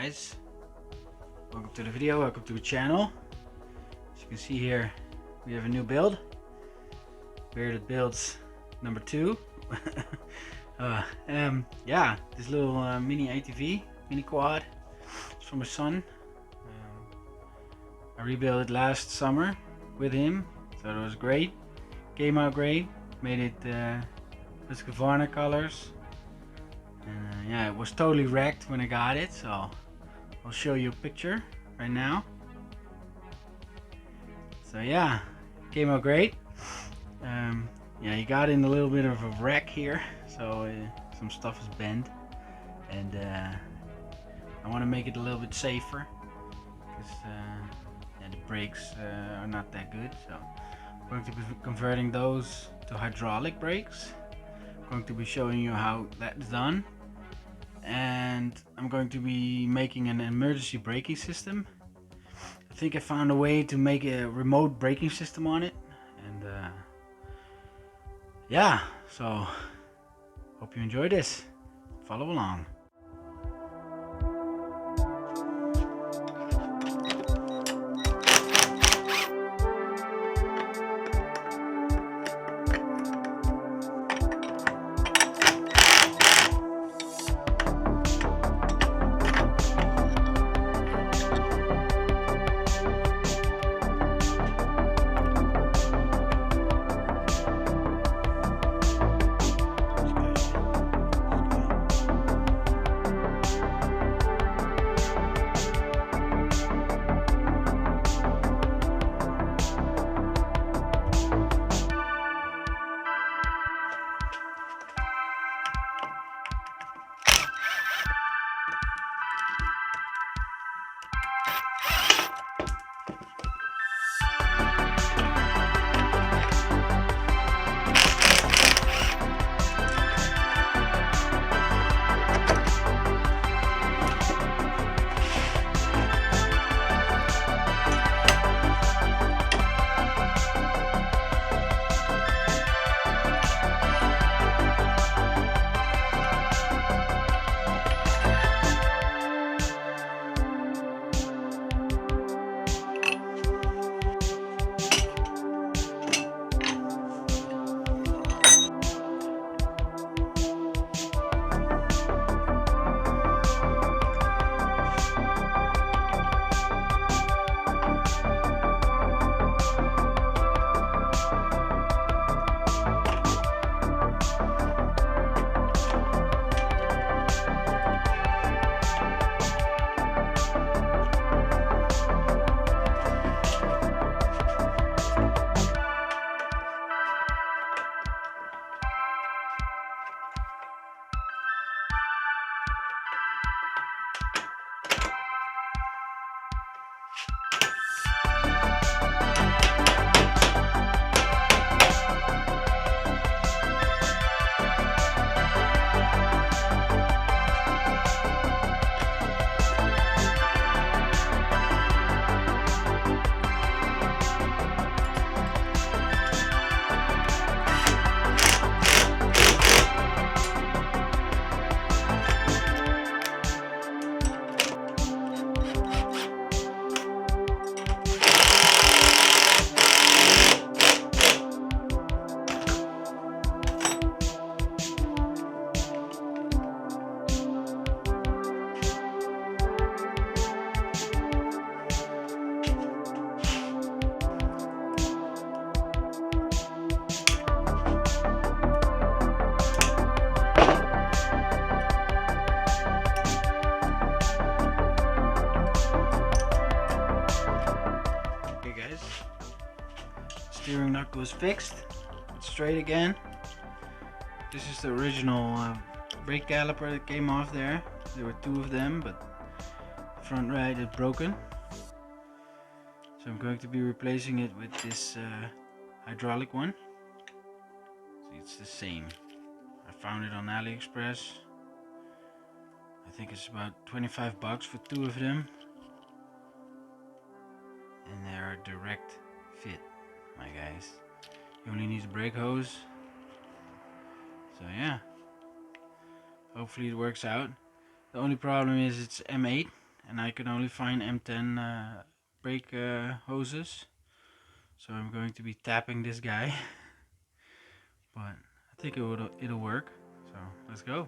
guys, welcome to the video, welcome to the channel. As you can see here, we have a new build, BeardedBuilds number 2. Yeah, this little mini ATV, mini quad, it's from my son. I rebuilt it last summer with him, so it was great, came out great, made it Husqvarna colors. And yeah, it was totally wrecked when I got it, so I'll show you a picture right now. So yeah, came out great. Yeah, you got in a little bit of a wreck here, so some stuff is bent, and I want to make it a little bit safer because yeah, the brakes are not that good. So I'm going to be converting those to hydraulic brakes. I'm going to be showing you how that's done. And I'm going to be making an emergency braking system. I think I found a way to make a remote braking system on it, and yeah, so hope you enjoy this. Follow along. Steering knuckle is fixed. It's straight again. This is the original brake caliper that came off there. There were 2 of them, but the front right is broken. So I'm going to be replacing it with this hydraulic one. See, it's the same. I found it on AliExpress. I think it's about 25 bucks for 2 of them. And they're a direct fit, my guys. You only need a brake hose. So yeah, hopefully it works out. The only problem is it's M8 and I could only find M10 brake hoses, so I'm going to be tapping this guy. But I think it'll work, so let's go.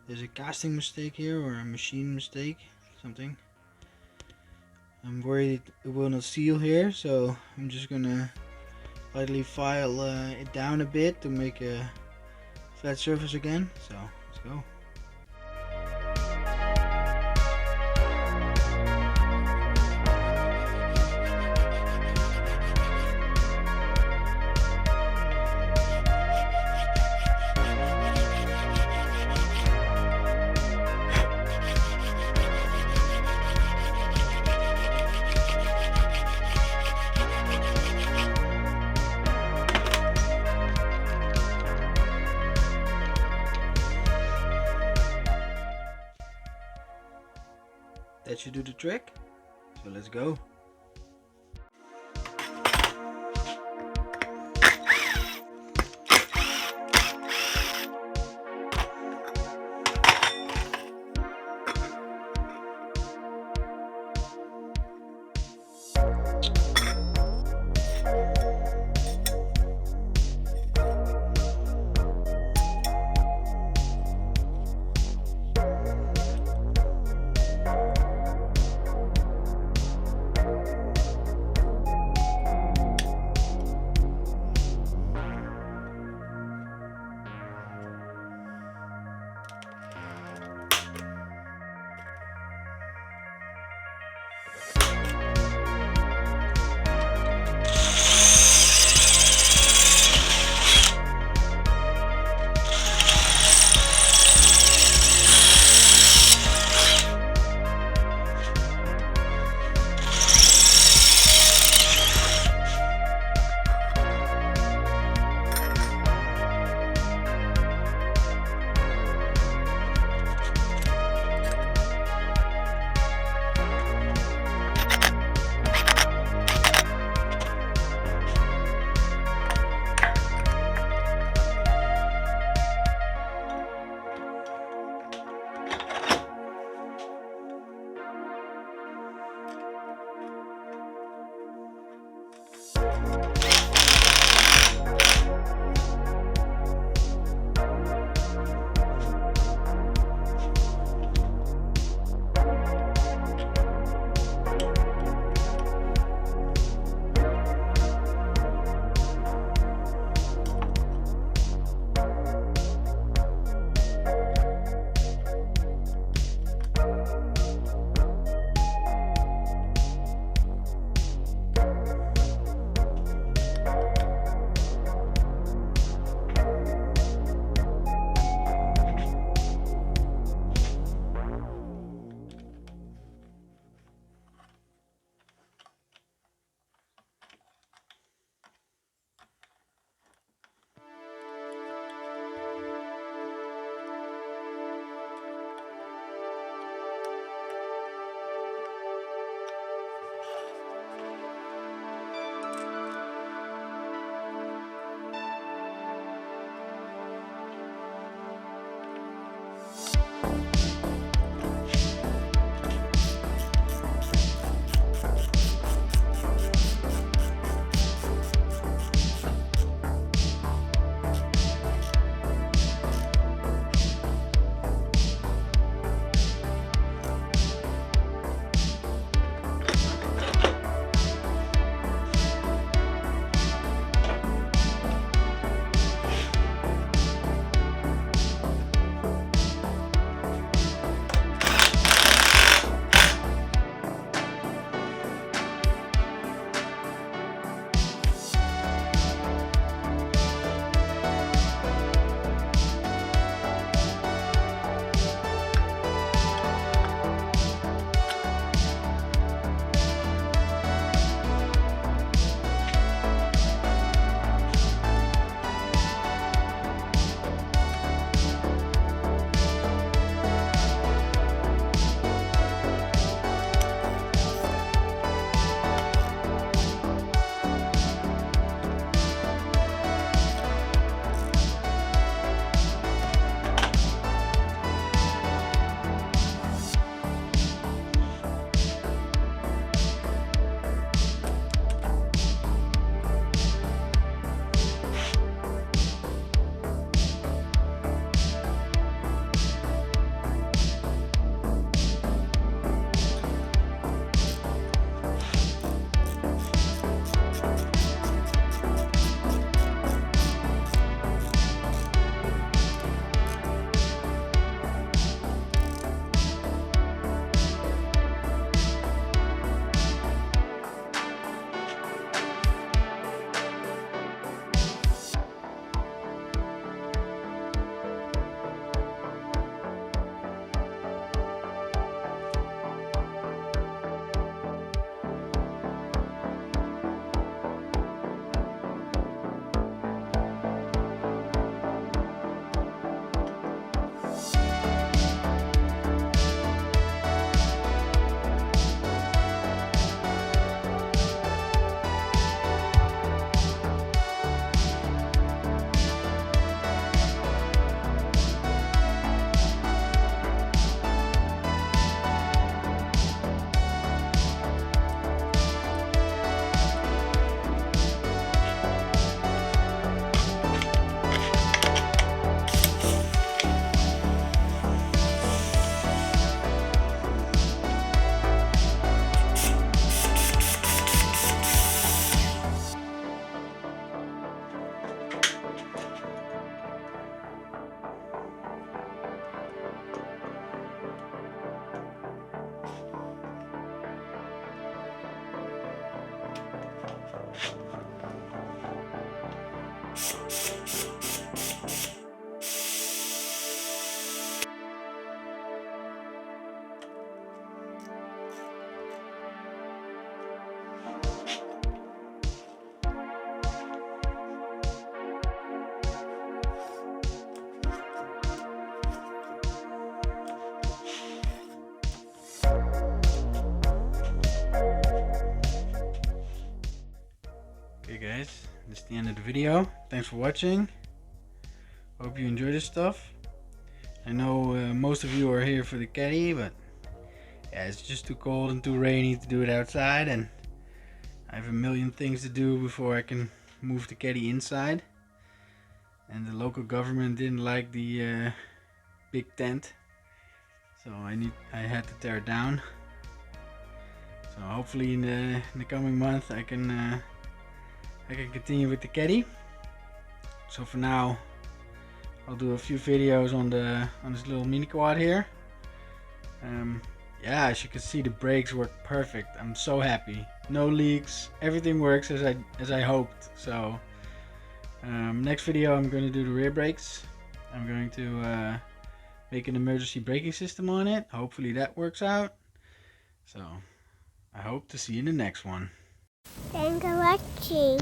there's a casting mistake here or a machine mistake, something. I'm worried it will not seal here, so I'm just gonna lightly file it down a bit to make a flat surface again. So let's go. That should do the trick. So let's go. Okay guys, this is the end of the video. Thanks for watching. Hope you enjoy this stuff. I know most of you are here for the caddy, but yeah, it's just too cold and too rainy to do it outside, and I have a million things to do before I can move the caddy inside. And the local government didn't like the big tent, so I had to tear it down. So hopefully in the coming month I can continue with the caddy. So for now, I'll do a few videos on this little mini quad here. Yeah, as you can see, the brakes work perfect. I'm so happy. No leaks. Everything works as I hoped. So next video, I'm going to do the rear brakes. I'm going to make an emergency braking system on it. Hopefully that works out. So I hope to see you in the next one. Thanks for watching.